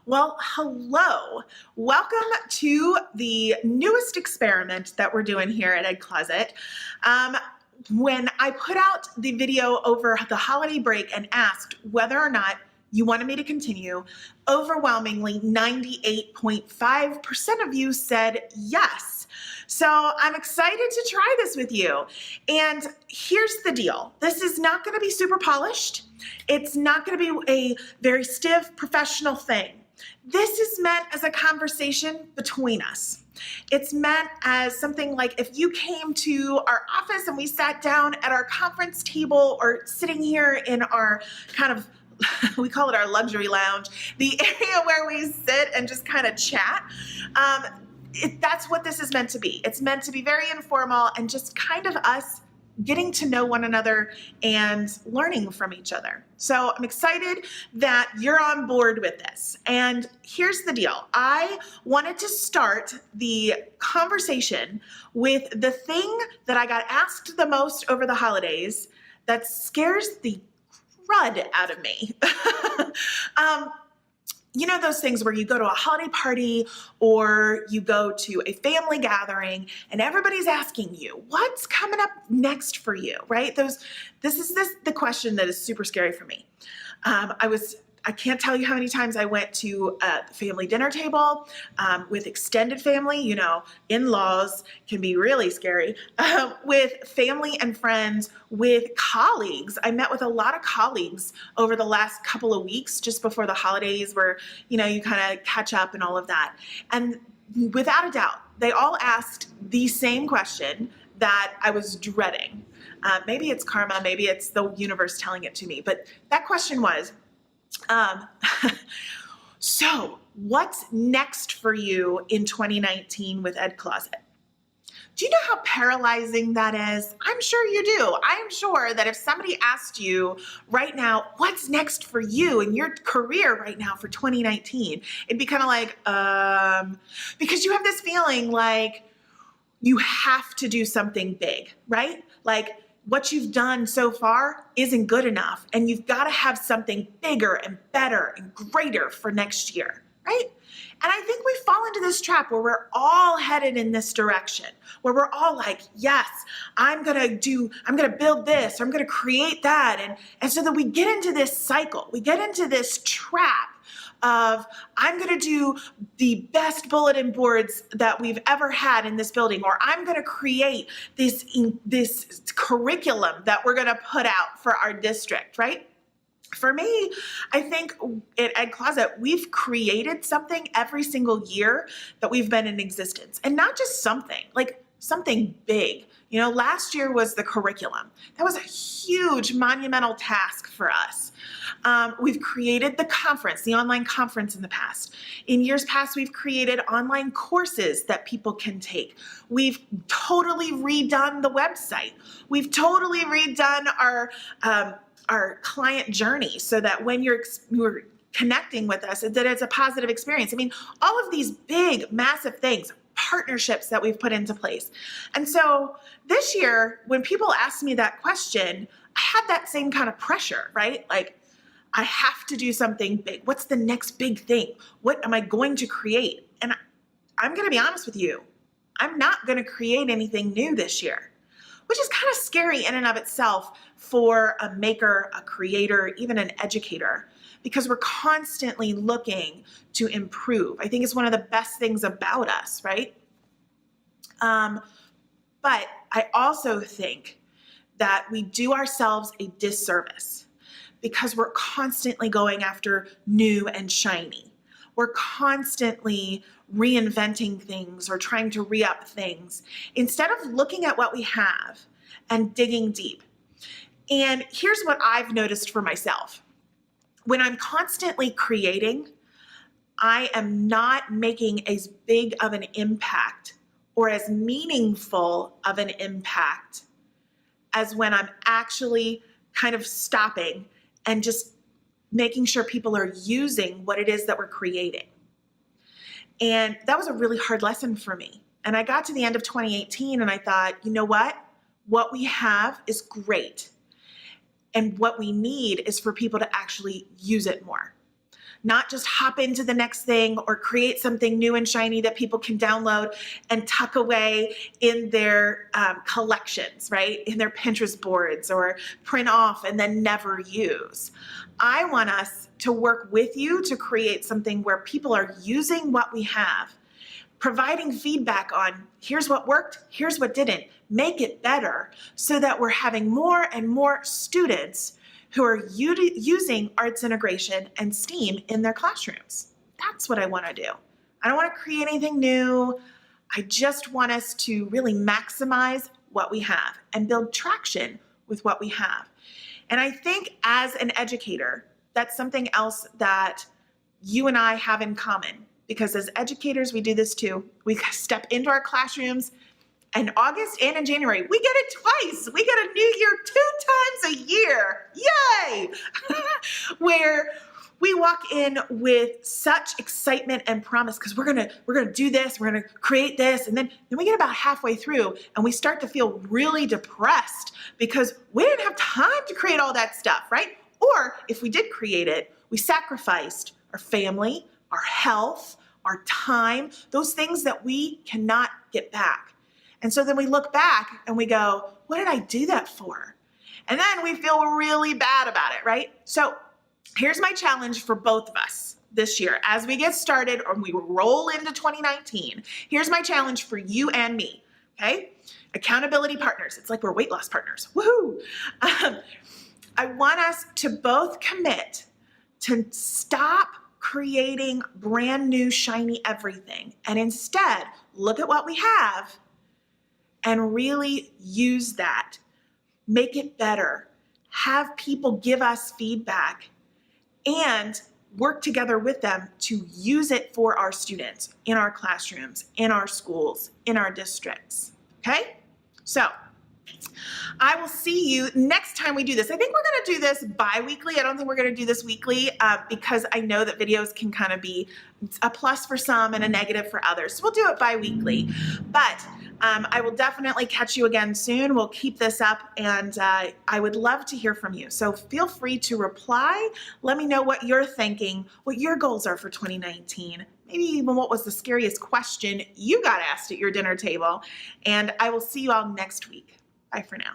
Well, hello. Welcome to the newest experiment that we're doing here at Ed Closet. When I put out the video over the holiday break and asked whether or not you wanted me to continue, overwhelmingly 98.5% of you said yes. So I'm excited to try this with you. And here's the deal. This is not going to be super polished. It's not going to be a very stiff professional thing. This is meant as a conversation between us. It's meant as something like if you came to our office and we sat down at our conference table or sitting here in our kind of, we call it our luxury lounge, the area where we sit and just kind of chat. That's what this is meant to be. It's meant to be very informal and just kind of us getting to know one another and learning from each other. So I'm excited that you're on board with this. And here's the deal. I wanted to start the conversation with the thing that I got asked the most over the holidays that scares the crud out of me. You know those things where you go to a holiday party or you go to a family gathering and everybody's asking you, what's coming up next for you, right? This is the question that is super scary for me. I can't tell you how many times I went to a family dinner table with extended family, you know, in-laws can be really scary, with family and friends, with colleagues. I met with a lot of colleagues over the last couple of weeks just before the holidays where, you know, you kind of catch up and all of that. And without a doubt, they all asked the same question that I was dreading. Maybe it's karma, maybe it's the universe telling it to me, but that question was, so what's next for you in 2019 with Ed Closet? Do you know how paralyzing that is? I'm sure you do. I'm sure that if somebody asked you right now, what's next for you in your career right now for 2019, it'd be kind of like, because you have this feeling like you have to do something big, right? Like, what you've done so far isn't good enough, and you've got to have something bigger and better and greater for next year, right? And I think we fall into this trap where we're all headed in this direction, where we're all like, yes, I'm gonna build this, or I'm gonna create that. And so that we get into this cycle, we get into this trap of I'm going to do the best bulletin boards that we've ever had in this building, or I'm going to create this curriculum that we're going to put out for our district, right? For me, I think at Ed Closet, we've created something every single year that we've been in existence, and not just something, like something big. You know, last year was the curriculum. That was a huge, monumental task for us. We've created the conference, the online conference in the past. In years past, we've created online courses that people can take. We've totally redone the website. We've totally redone our client journey so that when you're connecting with us, that it's a positive experience. I mean, all of these big, massive things, partnerships that we've put into place. And so this year, when people asked me that question, I had that same kind of pressure, right? Like, I have to do something big. What's the next big thing? What am I going to create? And I'm going to be honest with you. I'm not going to create anything new this year, which is kind of scary in and of itself for a maker, a creator, even an educator, because we're constantly looking to improve. I think it's one of the best things about us, right? But I also think that we do ourselves a disservice because we're constantly going after new and shiny. We're constantly reinventing things or trying to re-up things instead of looking at what we have and digging deep. And here's what I've noticed for myself. When I'm constantly creating, I am not making as big of an impact or as meaningful of an impact as when I'm actually kind of stopping and just making sure people are using what it is that we're creating. And that was a really hard lesson for me. And I got to the end of 2018 and I thought, you know what? What we have is great. And what we need is for people to actually use it more. not just hop into the next thing or create something new and shiny that people can download and tuck away in their collections, right? In their Pinterest boards or print off and then never use. I want us to work with you to create something where people are using what we have, providing feedback on here's what worked, here's what didn't, make it better so that we're having more and more students who are using arts integration and STEAM in their classrooms. That's what I want to do. I don't want to create anything new. I just want us to really maximize what we have and build traction with what we have. And I think as an educator, that's something else that you and I have in common. Because as educators, we do this too. We step into our classrooms in August and in January. We get it twice. We get a new year 2 times a year. Yay! Where we walk in with such excitement and promise because we're gonna do this, we're gonna create this, and then we get about halfway through and we start to feel really depressed because we didn't have time to create all that stuff, right? Or if we did create it, we sacrificed our family, our health, our time, those things that we cannot get back. And so then we look back and we go, what did I do that for? And then we feel really bad about it, right? So here's my challenge for both of us this year. As we get started or we roll into 2019, here's my challenge for you and me, okay? Accountability partners. It's like we're weight loss partners. Woohoo! I want us to both commit to stop creating brand new shiny everything and instead look at what we have and really use that, make it better, have people give us feedback and work together with them to use it for our students in our classrooms, in our schools, in our districts, okay? So I will see you next time we do this. I think we're going to do this bi-weekly. I don't think we're going to do this weekly because I know that videos can kind of be a plus for some and a negative for others. So we'll do it bi-weekly. But I will definitely catch you again soon. We'll keep this up and I would love to hear from you. So feel free to reply. Let me know what you're thinking, what your goals are for 2019. Maybe even what was the scariest question you got asked at your dinner table. And I will see you all next week. Bye for now.